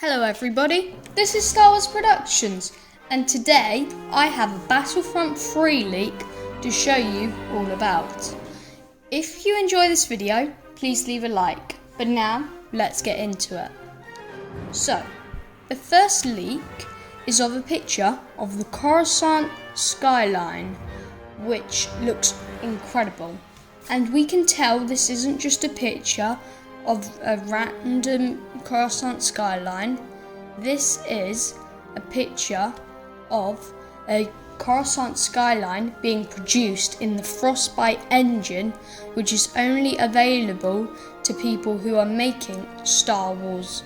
Hello everybody, this is Star Wars Productions, and today I have a Battlefront 3 leak to show you all about. If you enjoy this video, please leave a like, but now let's get into it. So, the first leak is of a picture of the Coruscant skyline, which looks incredible. And we can tell this isn't just a picture of a random Coruscant skyline. This is a picture of a Coruscant skyline being produced in the Frostbite engine, which is only available to people who are making Star Wars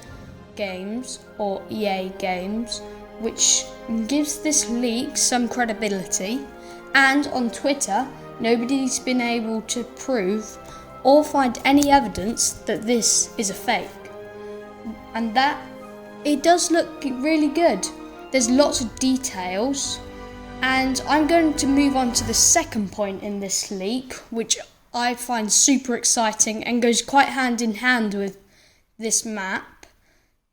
games or EA games, which gives this leak some credibility. And on Twitter, nobody's been able to prove or find any evidence that this is a fake. And that it does look really good. There's lots of details, and I'm going to move on to the second point in this leak, which I find super exciting and goes quite hand in hand with this map,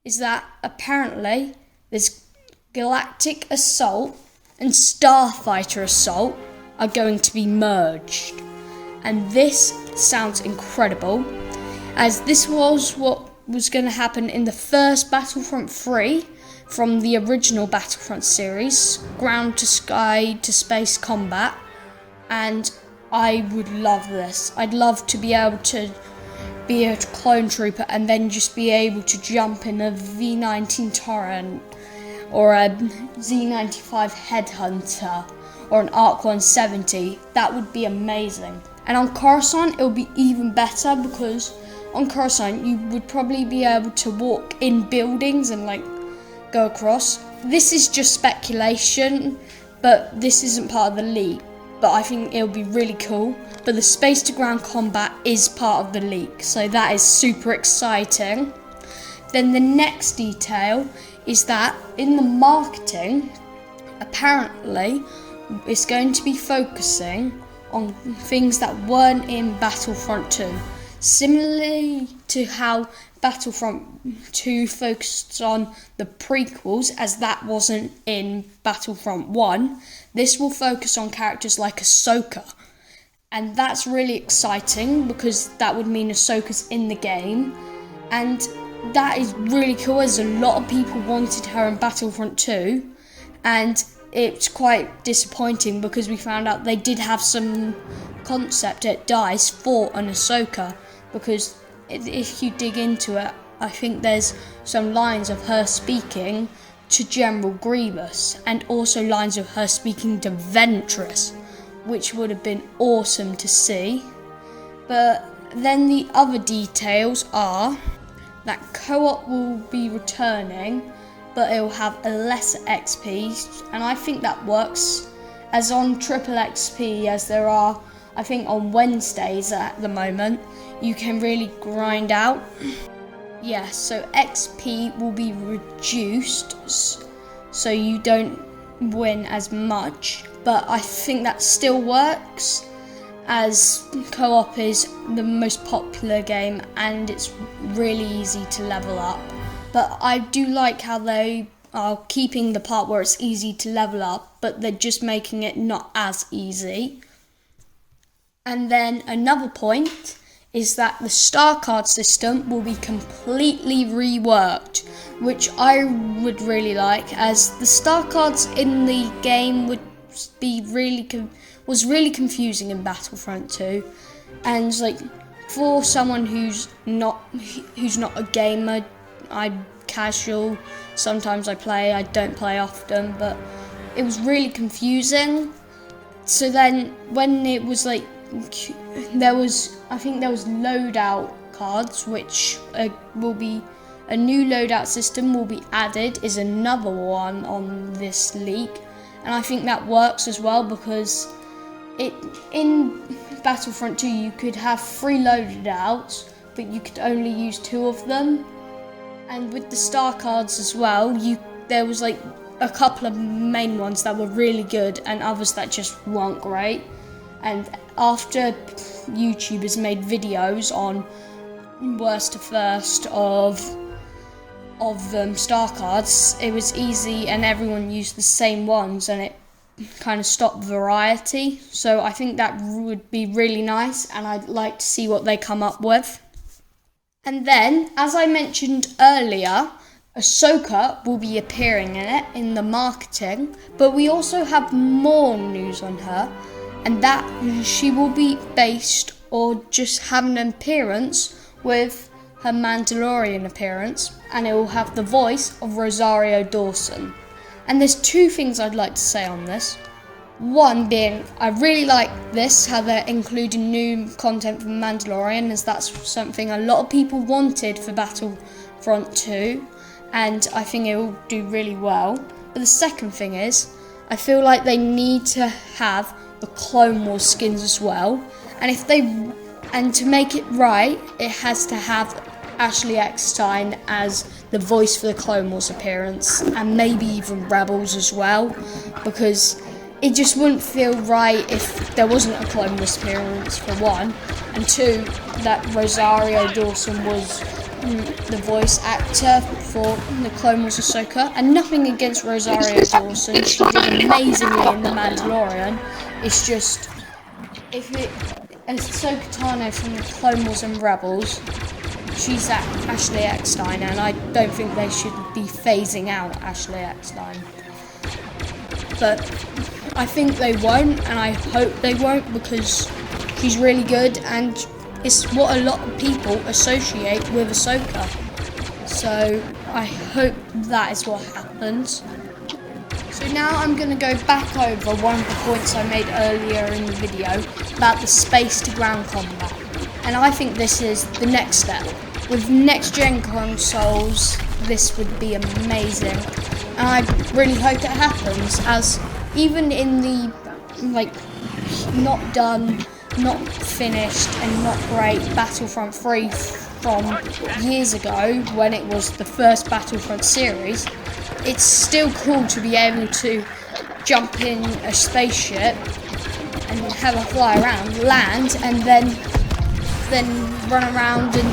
is that apparently there's Galactic Assault and Starfighter Assault are going to be merged. And this sounds incredible, as this was what was going to happen in the first Battlefront 3 from the original Battlefront series, ground to sky to space combat, and I would love this. I'd love to be able to be a clone trooper and then just be able to jump in a V-19 Torrent or a Z-95 Headhunter or an ARC 170. That would be amazing. And on Coruscant, it'll be even better, because on Coruscant you would probably be able to walk in buildings and go across. This is just speculation, but this isn't part of the leak. But I think it'll be really cool. But the space to ground combat is part of the leak, so that is super exciting. Then the next detail is that in the marketing, apparently it's going to be focusing on things that weren't in Battlefront 2. Similarly to how Battlefront 2 focused on the prequels, as that wasn't in Battlefront 1, this will focus on characters like Ahsoka. And that's really exciting, because that would mean Ahsoka's in the game. And that is really cool, as a lot of people wanted her in Battlefront 2. And it's quite disappointing, because we found out they did have some concept at DICE for an Ahsoka, because if you dig into it, I think there's some lines of her speaking to General Grievous, and also lines of her speaking to Ventress, which would have been awesome to see. But then the other details are that co-op will be returning, but it will have a lesser XP, and I think that works, as on triple XP, as there are, I think on Wednesdays at the moment, you can really grind out. Yeah, so XP will be reduced, so you don't win as much, but I think that still works, as co-op is the most popular game and it's really easy to level up. But I do like how they are keeping the part where it's easy to level up, but they're just making it not as easy. And then another point is that the star card system will be completely reworked, which I would really like, as the star cards in the game would be was really confusing in Battlefront 2, and for someone who's not a gamer, I'm casual, sometimes I play, I don't play often, but it was really confusing. So then when it was I think there was loadout cards, which will be a new loadout system will be added, is another one on this leak, and I think that works as well, because in Battlefront 2 you could have 3 loadouts, but you could only use 2 of them. And with the star cards as well, there was a couple of main ones that were really good and others that just weren't great. And after YouTubers made videos on worst to first of star cards, it was easy and everyone used the same ones, and it kind of stopped variety. So I think that would be really nice, and I'd like to see what they come up with. And then, as I mentioned earlier, Ahsoka will be appearing in it in the marketing, but we also have more news on her, and that she will be based or just have an appearance with her Mandalorian appearance, and it will have the voice of Rosario Dawson. And there's two things I'd like to say on this. One being, I really like this, how they're including new content from Mandalorian, as that's something a lot of people wanted for Battlefront 2, and I think it will do really well. But the second thing is, I feel like they need to have the Clone Wars skins as well, and to make it right, it has to have Ashley Eckstein as the voice for the Clone Wars appearance, and maybe even Rebels as well, because it just wouldn't feel right if there wasn't a Clone Wars appearance, for one, and two, that Rosario Dawson was the voice actor for the Clone Wars Ahsoka. And nothing against Rosario Dawson, she did amazingly in The Mandalorian. It's just, Ahsoka Tano from the Clone Wars and Rebels, she's Ashley Eckstein, and I don't think they should be phasing out Ashley Eckstein. But I think they won't, and I hope they won't, because she's really good, and it's what a lot of people associate with Ahsoka. So I hope that is what happens. So now I'm going to go back over one of the points I made earlier in the video about the space to ground combat. And I think this is the next step. With next gen consoles, this would be amazing. And I really hope it happens, as even in the not done, not finished and not great Battlefront 3 from years ago, when it was the first Battlefront series, it's still cool to be able to jump in a spaceship and have a fly around, land, and then run around and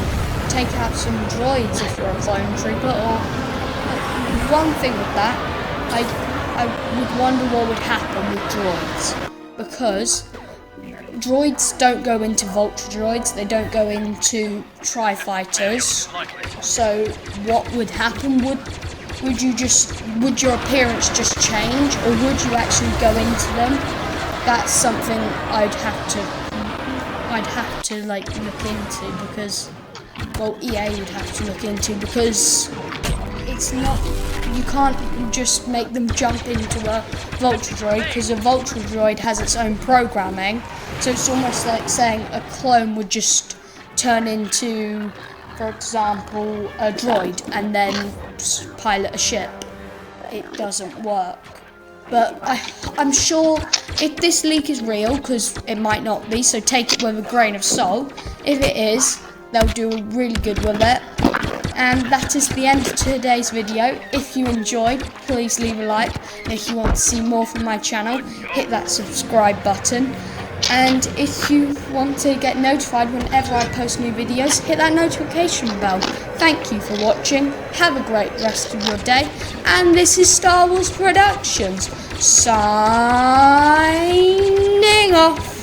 take out some droids if you're a clone trooper. Or one thing with that, I would wonder what would happen with droids, because droids don't go into Vulture droids, they don't go into Tri-Fighters. So what would happen? Would your appearance just change, or would you actually go into them? That's something I'd have to look into, because, well, EA would have to look into, because it's not, you can't just make them jump into a Vulture droid, because a Vulture droid has its own programming. So it's almost like saying a clone would just turn into, for example, a droid and then pilot a ship. It doesn't work. But I'm sure if this leak is real, because it might not be, so take it with a grain of salt. If it is, they'll do really good with it. And that is the end of today's video. If you enjoyed, please leave a like. And if you want to see more from my channel, hit that subscribe button. And if you want to get notified whenever I post new videos, hit that notification bell. Thank you for watching. Have a great rest of your day. And this is Star Wars Productions, signing off.